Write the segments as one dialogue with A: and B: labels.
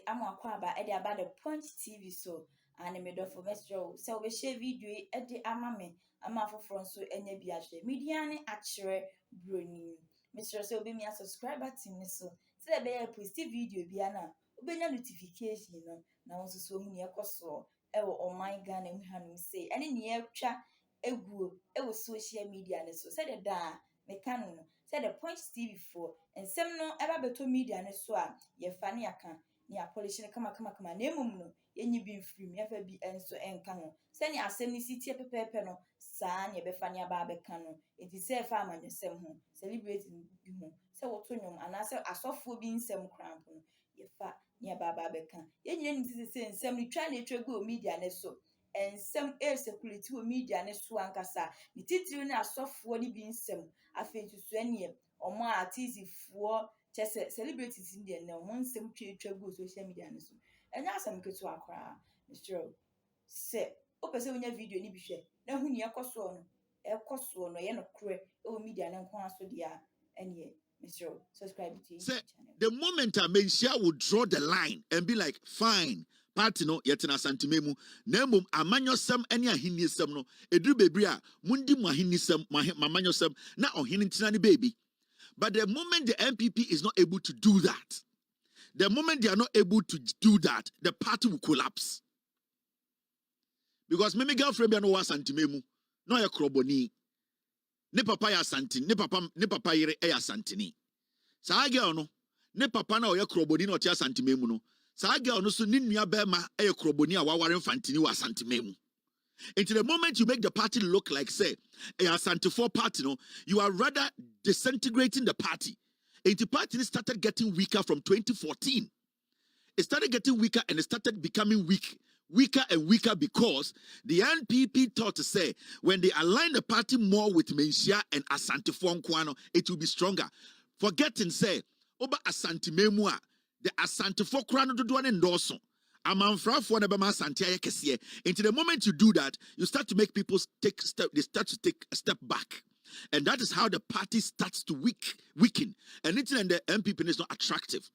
A: Amakwaba edi about the Punch TV so and me do for Mr. So we share video edi amame ama for so enye bi ahwe media ne akere broni Mr. So be me a subscriber team so say be post video bi na obenya notification no na won so hu ne ekoso ewo oman Ghana mu hanu say ene ne atwa eguo ewo social media ne so say da meka no say the Punch TV for ensem no eba beto media ne so a ye fa ne aka ne polish ne kama na emum no yenyi bi mfiri me fa bi enso enka ho say ne asem ni sitie pepepe no saa ne be fa ne aba beka no enti say fa amanyesem ho celebrate bi ho say woto nyom ana say asofo bi nsem krampo no ye fa ne aba beka yenyina ni say nsem ni twa na etwa media ne so ensem security wo media ne so ankasa ni titiri ne asofo ni bi nsem afetu so ene omo artistfo chese celebrities in there na omo nsem twa go social media ne so enya asem ketu akra Mr. Se opese wonya video ni bi hwe na hu ni ekoso no ye no kre e media ne nko aso dia ene Mr. Subscribe to
B: say,
A: channel.
B: The moment a Mensia would draw the line and be like, fine, party no, yet in a santimemu, nemum, amanyosem, any ahinisem no, edru bebria, mundi mahinisem, mamanyosem, na ohinintinani baby. But the moment the MPP is not able to do that, the moment they are not able to do that, the party will collapse. Because me girlfriend be no wa santimemu, no ya kroboni, ne papa ya santin, ne papa yere ya santini. Saa girl no ne papa na oye kroboni na otia santimemu no saa girl no so ni nua bema eye kroboni a waware mfantini wa santimemu. Until the moment you make the party look like say a santifor party no, you are rather disintegrating the party. And the party started getting weaker from 2014. It started getting weaker and it started becoming weaker and weaker because the NPP thought to say when they align the party more with Mensia and Asantefor Nkwano, it will be stronger. Forgetting say oba asantimemu a the Asantefor Nkwano dodo ne ndoso amanfrafo na bema asante ayekese. Into the moment you do that, you start to make people take a step back. And that is how the party starts to weaken. And it's in the MPP is not attractive.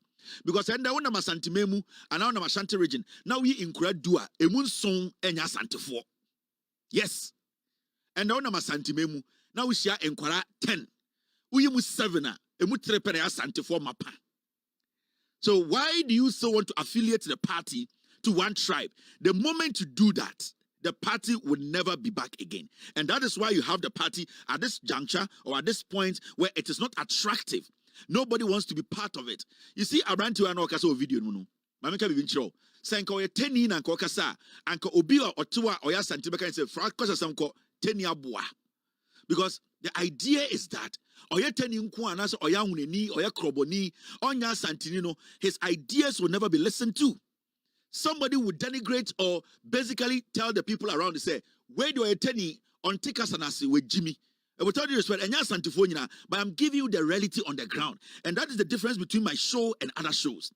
B: Because I know na masantimemu and now na Ashanti region. Now we include dua emun song enya Asantefor. Yes. And now na masantimemu. Now we share enkwara 10. We mu 7 emu 3 pere Asantefor mapa. So why do you so want to affiliate the party to one tribe? The moment you do that, the party will never be back again. And that is why you have the party at this juncture or at this point where it is not attractive. Nobody wants to be part of it. You see, around to an okaso video no. Mamika be vinchiro. Sanko ye 10 na nko kasa anko obi or otua or ya santibeka and say fra kosa sanko 10 abua. Because the idea is that oya 10 nko anase oya huneni oya kroboni onya santini no, his ideas will never be listened to. Somebody would denigrate or basically tell the people around to say, where do I tell you on Tikasanasi with Jimmy? I will tell you respect, but I'm giving you the reality on the ground. And that is the difference between my show and other shows.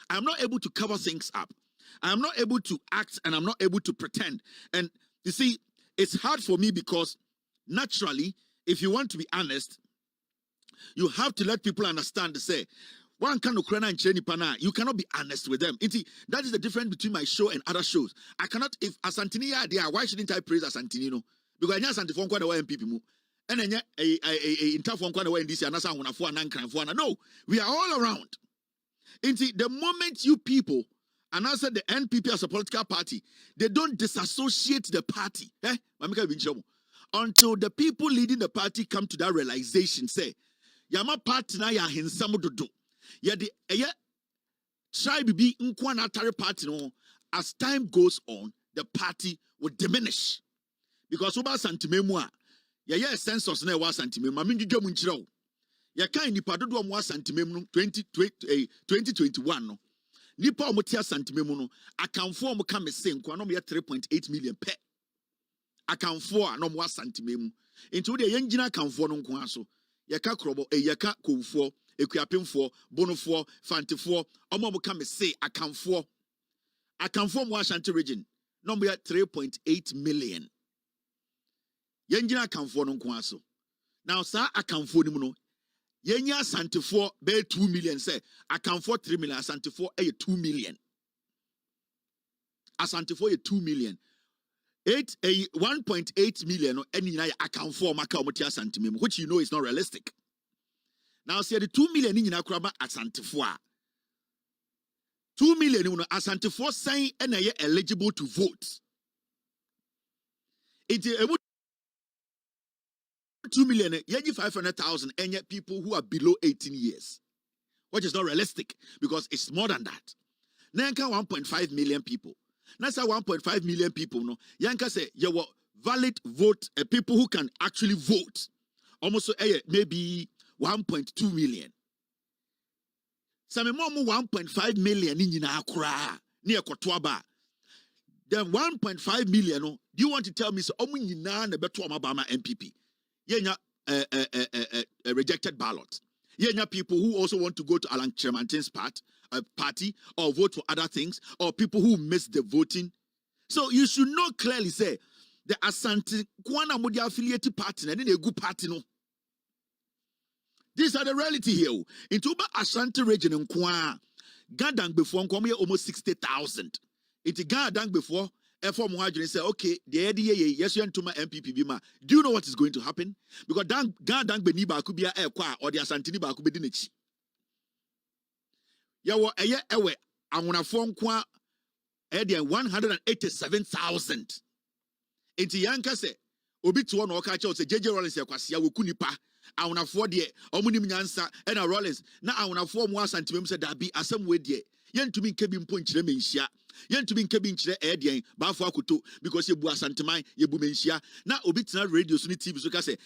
B: I'm not able to cover things up. I'm not able to act and I'm not able to pretend. And you see, it's hard for me because naturally, if you want to be honest, you have to let people understand to say, one can you cannot be honest with them. That is the difference between my show and other shows. I cannot, if Asantini are there, why shouldn't I praise Asantini? No? Because I know Asantini for the MPP mu. And then in tough one corner in this no, we are all around. The moment you people and answer the NPP as a political party, they don't disassociate the party. Until the people leading the party come to that realization, say, Yama party na ya hinsamu do. The tribe be nkwana atare party no. As time goes on, the party will diminish. Because oba santimemu a census na wa santimemu ma mindwedwa mu nkyerɛ wo. Ya kan nipa dodo mo santimemu no 2021 no. Nipa o mo tia santimemu no akanfo o mo ka mese nkwa no mo 3.8 million pe. Akanfo a no mo santimemu. Enti wo de yengyina akanfo no nko aso. Yaka krobo yaka kowfo ekuapemfo bonofo fantefo omo mo ka me say akamfo mo Ashanti region number 3.8 million yenjina akamfo no nko aso. Now sa akamfo ni mu no yenya asantefo be 2 million say akamfo 3 million asantefo 2 million. Asante for 2 million. 1.8 million any account for Maka Omotia Santimim, which you know is not realistic. Now say the 2 million in Akraba Asante for 2 million Asante for saying and eligible to vote. It's 2 million, 500,000 and yet people who are below 18 years, which is not realistic because it's more than that. Nanka 1.5 million people. That's 1.5 million people. No, Yanka say you were valid vote, people who can actually vote. Almost maybe 1.2 million. Some more 1.5 million in Accra near Kotwaba. Then 1.5 million. Do you want to tell me so? Omunyina na beto Obama MPP. Yenya rejected ballot. Yenya people who also want to go to Alan Chemantin's party or vote for other things, or people who miss the voting. So you should not clearly say the Asante Kwana Modi affiliated party and then a good party. No. These are the reality here. In Tuba Ashanti region in Kwa, Gadang before almost 60,000. It's Gadang before. F1 say, okay, the idea yes, you to my MPP Bima. Do you know what is going to happen? Because Gadang Beniba could be a Kwa or the Asantini Ba could be Dinichi. Yawa ewe amuna phone kwa 187,000. Enti yanka se obi to no ka che o se JJ Rollins yakwase woku nipa amuna fo de omunim nyansa e na Rollins na amuna fo mu asantimem se dabi asem we de yentumi nke bi mpo nkyire menhia yentumi nke bi nkyire den ba afo akoto because yebu asanteman yebu menhia na obi tena radio so ni TV so ka se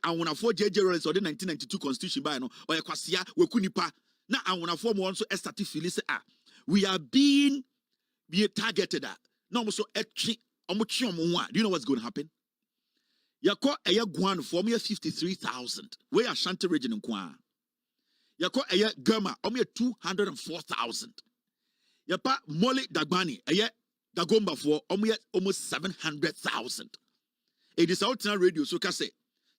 B: amuna fo JJ Rollins or the 1992 constitution by no o yakwase woku nipa. Now, I want to form one so start to feel we are being targeted at. No, so do you know what's going to happen? Yako aya guan for me 53,000. Where Ashanti region in Kwa. Yako aya Gama, 204,000. Yapa Mole Dagbani, aya Dagomba for almost 700,000. It is out in radio, so kase.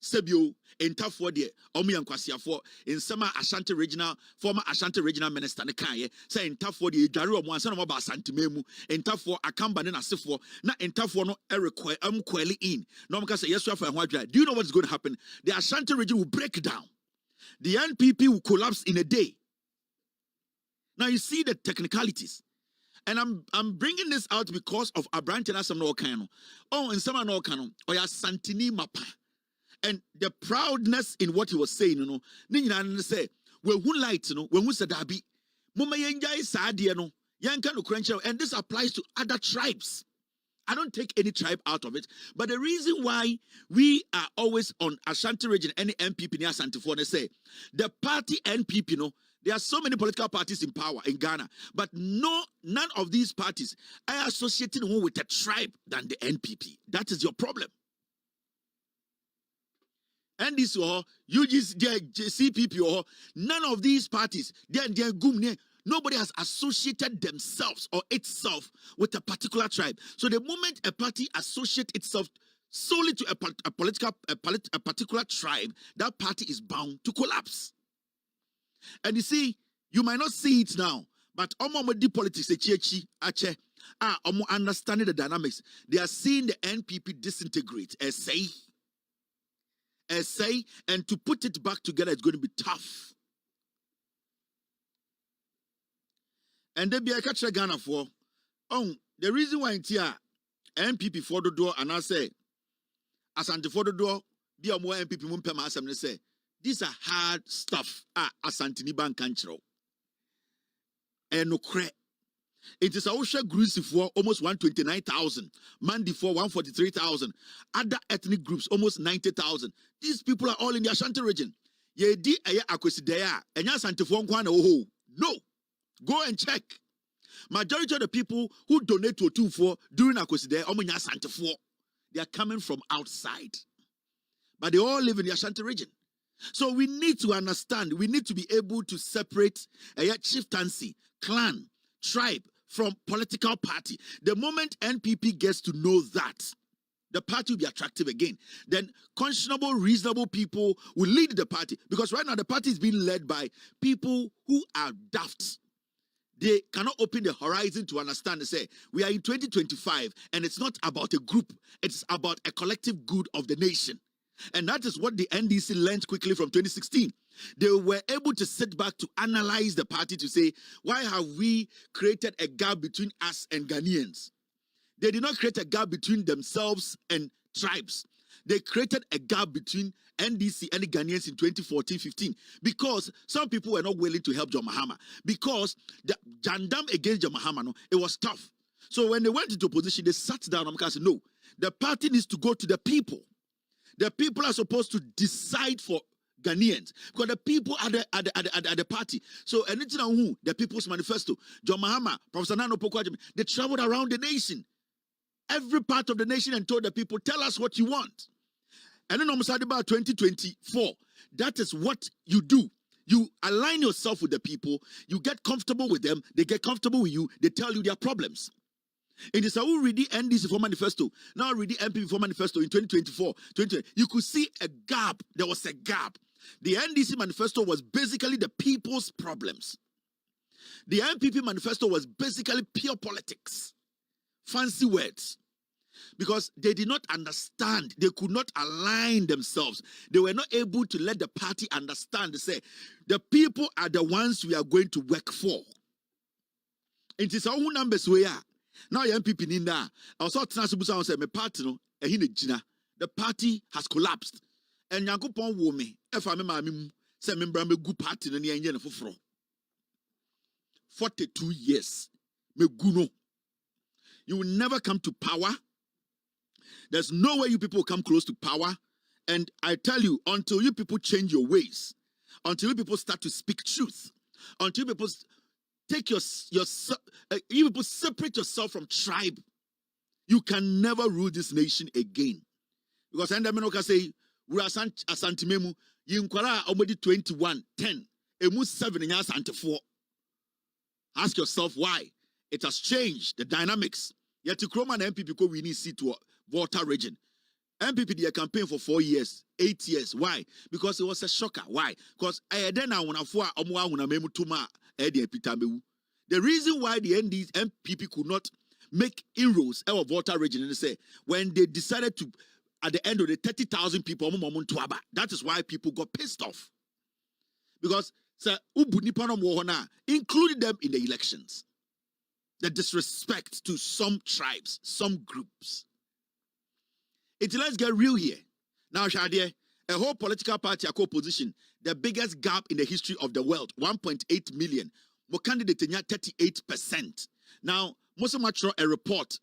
B: Sebio in tough for the Omi and Kwasia for in summer Ashanti regional former Ashanti regional minister Nekaye say in tough for the Daru of one son of about Santimemu in tough for a company and for not in tough for no require quelly in no because yes for what do you know what's going to happen? The Ashanti region will break down, the NPP will collapse in a day. Now you see the technicalities. And I'm bringing this out because of a branch and some no kano. Oh, in some no kano or ya Santini Mapa. And the proudness in what he was saying, you know, Nina say, well, who light, you know, when we said Dabi, Muma Yenja is sad, you know, Yanka no Cruncher, and this applies to other tribes. I don't take any tribe out of it, but the reason why we are always on Ashanti region, any MPP near Asante for, they say the party NPP, you know, there are so many political parties in power in Ghana, but none of these parties are associated more with a tribe than the NPP. That is your problem. And this or CPP or none of these parties, nobody has associated themselves or itself with a particular tribe. So the moment a party associates itself solely to a particular tribe, that party is bound to collapse. And you see, you might not see it now, but the politics understanding the dynamics. They are seeing the NPP disintegrate. Essay, and to put it back together is going to be tough. And then be a catcher Ghana for the reason why it's here NPP for the door and I say Asante for the door be a more NPP mumpema assembly say these are hard stuff Asante ni ban kanchro and no cre. It is also Greasy for almost 129,000, Mandi for 143,000, other ethnic groups almost 90,000. These people are all in the Ashanti region. Ye di aya akwesideya, enya Asante for no, go and check. Majority of the people who donate to 2-4 during akwesideya, omunya Asante for, they are coming from outside, but they all live in the Ashanti region. So we need to understand. We need to be able to separate chieftaincy, clan, tribe from political party. The moment NPP gets to know that, the party will be attractive again. Then conscionable, reasonable people will lead the party. Because right now the party is being led by people who are daft. They cannot open the horizon to understand and say, we are in 2025 and it's not about a group, it's about a collective good of the nation. And that is what the NDC learned quickly from 2016. They were able to sit back to analyze the party to say, why have we created a gap between us and Ghanaians? They did not create a gap between themselves and tribes. They created a gap between NDC and the Ghanaians in 2014-15 because some people were not willing to help John Mahama. Because the Jandam against John Mahama, no, it was tough. So when they went into opposition, they sat down and said, no, the party needs to go to the people. The people are supposed to decide for Ghanaians because the people are the party. So anything on who the People's Manifesto, John Mahama, Professor Nano Pokwajime, they traveled around the nation, every part of the nation, and told the people, tell us what you want. And then almost about 2024, that is what you do. You align yourself with the people, you get comfortable with them, they get comfortable with you, they tell you their problems. In this, I will read the NDC for manifesto. Now read the MPP for manifesto in 2024. You could see a gap. There was a gap. The NDC manifesto was basically the people's problems. The MPP manifesto was basically pure politics. Fancy words. Because they did not understand. They could not align themselves. They were not able to let the party understand. They say, the people are the ones we are going to work for. It is our own numbers we are. Now, young people in there, I was say, my party, no, the party has collapsed. And Yankupon woman, if I'm a say, member of a good party, and the for 42 years. Me guno. You will never come to power. There's no way you people come close to power. And I tell you, until you people change your ways, until you people start to speak truth, until you people take you people separate yourself from tribe, you can never rule this nation again. Because I can say, we are Asantimemu, Yinkwara already 21, 10, Emu 7 in Asante 4. Ask yourself why. It has changed the dynamics. Yet to Chroma and MPP because we need to see to Volta region. MPP their campaign for 4 years, 8 years. Why? Because it was a shocker. Why? Because then I want to the reason why the MPP could not make inroads in Volta region and they say when they decided to at the end of the 30,000 people, that is why people got pissed off. Because included them in the elections. The disrespect to some tribes, some groups. Let's get real here. Now, Shadia, a whole political party, a co-opposition, the biggest gap in the history of the world, 1.8 million. More candidate in 38%. Now, most of a report.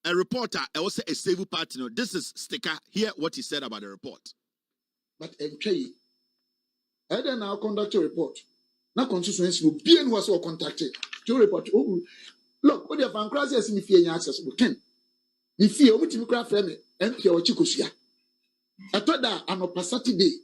B: A reporter, also a civil partner. This is Sticker. Hear what he said about the report.
C: But I then now conduct a report. Now, constituency will be and was all contacted to report. Oh, look, what if I'm crossing me fear access? We can. Me fear, what you craft me, and your chicosia. I thought that on a Saturday,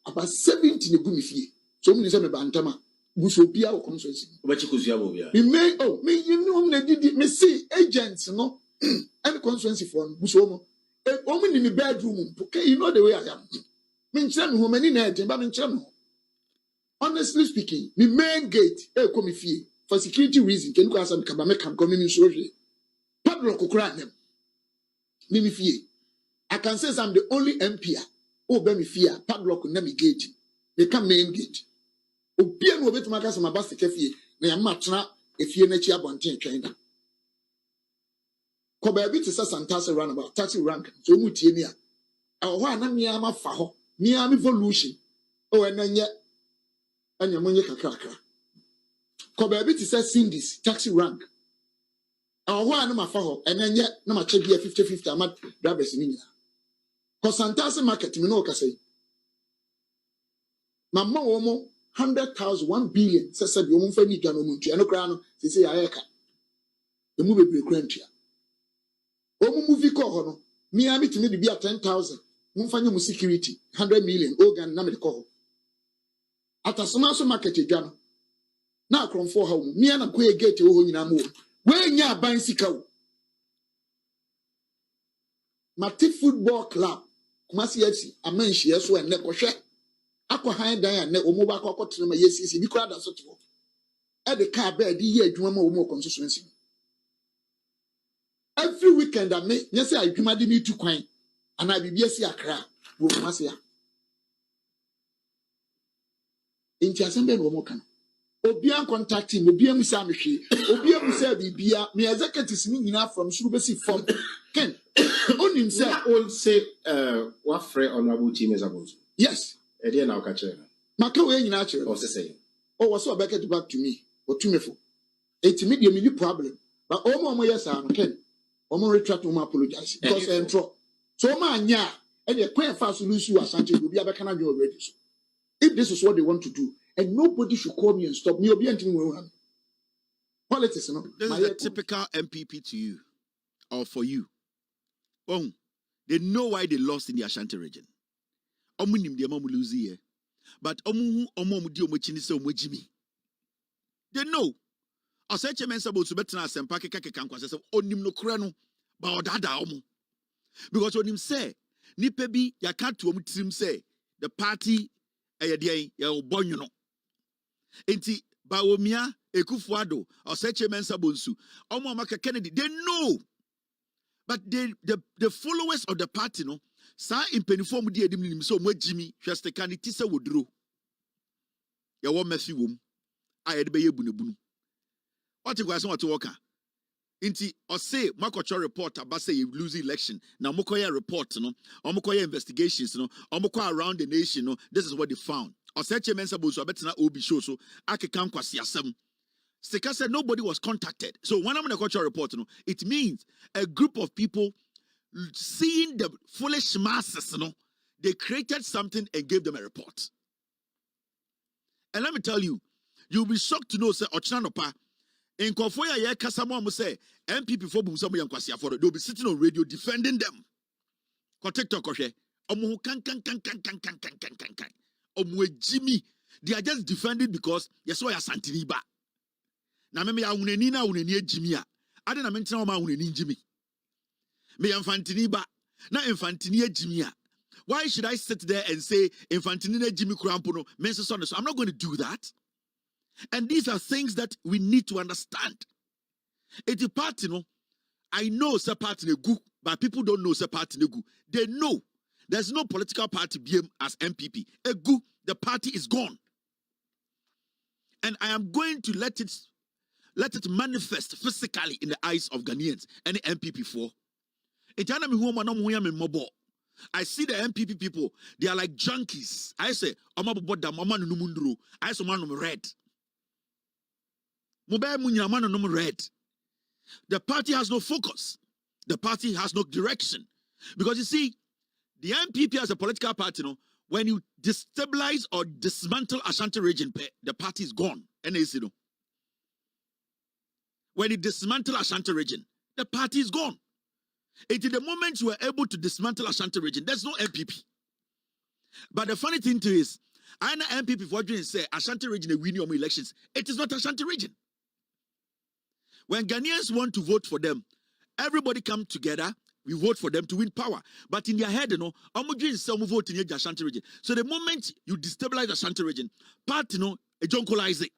C: about 70 in the gumi fee. So many say me bantama. Busopia or constituency. We may, you know, me see agents, no, and constituency for Busomo. A woman in the bedroom, okay, you know the way I am. Mincham, who many night, and Bamincham. Honestly speaking, the main gate, come fee, for security reasons, can go some Kabamekam coming in surgery. Padlock will crack them. Mimi fee. I can say I'm the only MP. Oh, Bemi fear, padlock will never gate. They come main gate. Obian will bet my gas on my basket cafe. They are much now if you're not here on China. Kobe bit is a Santasa runabout, taxi rank, so mutia. Our one near my faho, near me evolution. Oh, and then yet, and your money cracker. Kobe bit is a Cindy's taxi rank. Our one my faho, and then yet, no much be a 50-50 a month drivers in India. Because Santasa market, you know, say. Mamma Omo. 100,000, 1 billion. Said you won't find it. And no crown. They say Ayaka. The movie be crantia. Omo movie call. Me, I meet me to be at 10,000. Won't find you security. 100 million. Organ, Namid call. At a Samaso market, Jano. Now, from 4 home. Me and a queer gate to Yohonu in a move. Where ya bicycle? Mati Football Club. Kumasi FC. A man she has one neck or share. Aqua high Diane, Omoba Cocotra, my yes, is you crowd as such. at the car bed the year you more constituency. Every weekend I make yes I do my need to coin and I be yes a crap wo masia. In Tiasembe no more can. Obian contacting Obian Misamishi, Obian Musabi Bia, me executives meaning from Subesi from Ken. On himself,
D: all say, what friend honorable team is about.
C: yes,
D: A dear now catcher.
C: Makawe in natural,
D: What's the saying?
C: or was so back to me, or to me for. It's a medium problem, but all my yes, I'm Ken. Omo retract to apologize because I intro. So man, yeah, and a quite fast solution was Sanchez will be a bacchanal already. If this is what they want to do, and nobody should call me and stop me, you'll be anything. Politics, you know.
B: This is a typical MPP to you, or for you. Oh, they know why they lost in the Ashanti region. Omunim de mamu lose here, but omu di omochini se omojimi. They know. Oseche mensa bo subetna sempa keka kankwase se onim no kure no ba odada omu. Because onim say nipa bi yaka to omu tirim say the party eyedien ye obonyo no. Enti ba omia Ekufuado Oseche mensa bonsu omu amaka Kennedy, they know. But the followers of the party no sa impeniform di edim nim so omojimi hwesteka ni tise woduro. Ya wo mafi wom ayede be yebunebunu. What if I want to work? Inti or say Makocho report about say you lose election. Now Mokoya report, no, or Mokoya investigations, no, or Mokoya around the nation, no. This is what they found. Or say Mensa Bosu, I bet na Obi show so I can come kwasiasem. Stika said nobody was contacted. So when I'm in a cultural report, no, it means a group of people seeing the foolish masses, no, they created something and gave them a report. And let me tell you, you'll be shocked to know, say Ochnanopa. In Kofoya, yeah, Kasamo say MPP for Bumsamu Yankwasia for they'll be sitting on radio defending them. TikTok, Omu can. Jimmy, they are just defending because yes, why Santiniba. Na me unenina unenie Jimmy. I didn't mention my uneni Jimmy. Me infantiniba, na infantinia Jimmy. Why should I sit there and say infantinina Jimmy Krampono? So I'm not going to do that. And these are things that we need to understand. It's a party, no. I know it's a party good, but people don't know it's a party good. They know there's no political party BM as MPP. A good, the party is gone. And I am going to let it manifest physically in the eyes of Ghanaians. Any MPP for. I see the MPP people, they are like junkies. I say, I say, man, red. The party has no focus. The party has no direction. Because you see, the MPP as a political party, no, when you destabilize or dismantle Ashanti region, the party is gone. When you dismantle Ashanti region, the party is gone. It is the moment you are able to dismantle Ashanti region, there's no MPP. But the funny thing too is, I know MPP for what you say, Ashanti region win your elections. It is not Ashanti region. When Ghanaians want to vote for them, everybody come together, we vote for them to win power. But in their head, you know, I'm vote in the Ashanti region. So the moment you destabilize the Ashanti region, party, you know, a jonkolize it.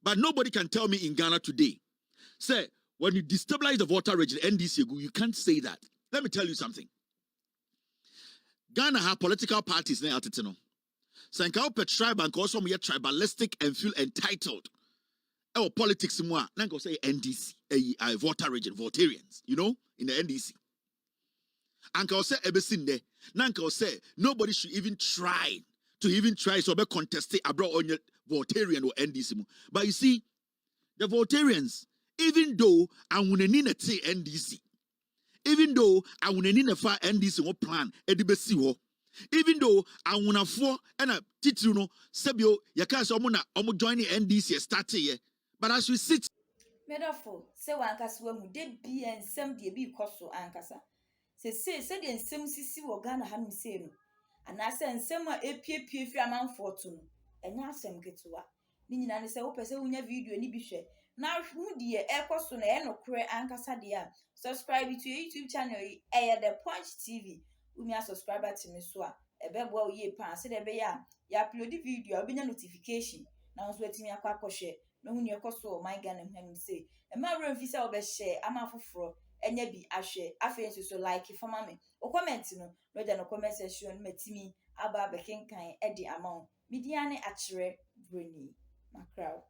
B: But nobody can tell me in Ghana today, say, when you destabilize the voter region, NDC, you can't say that. Let me tell you something. Ghana have political parties now, you know. So in tribe and also we are tribalistic and feel entitled. Oh, politics more. Then go say NDC, a voter region, votarians, you know, in the NDC. And go say everything there. Then go say nobody should even try so be contested abroad on your votarian or NDC. But you see, the votarians, even though I wouldn't need to say NDC, even though I wouldn't need to file NDC or plan, even though I wanna for and a title no Sebio Yakas Omuna joining NDC start here. But as we sit
A: Medafo, say one castle who did be and some dear be costo ankasa. Say the nsem sisi wo Ghana ha me say no. And I say nsem a epie fi amanfo to no. Enya asem ketewa. Ni nyina ne say wo pese wonya video ni bi hwe. Na hu de ekoso na e nokre ankasa de a. Subscribe to your YouTube channel the Punch TV. Umi a subscriber to me so a ebebo wo ye pan se de be ya upload video obenya notification. Na so atimi akwa akwohwe. na hu ne ekoso my Ghana hwanim say e ma wura mfi say obe share ama foforo enya bi ahwe afen so like for me o comment no no da no comment section matimi aba bekenkan e de ama media ne akere broni makraw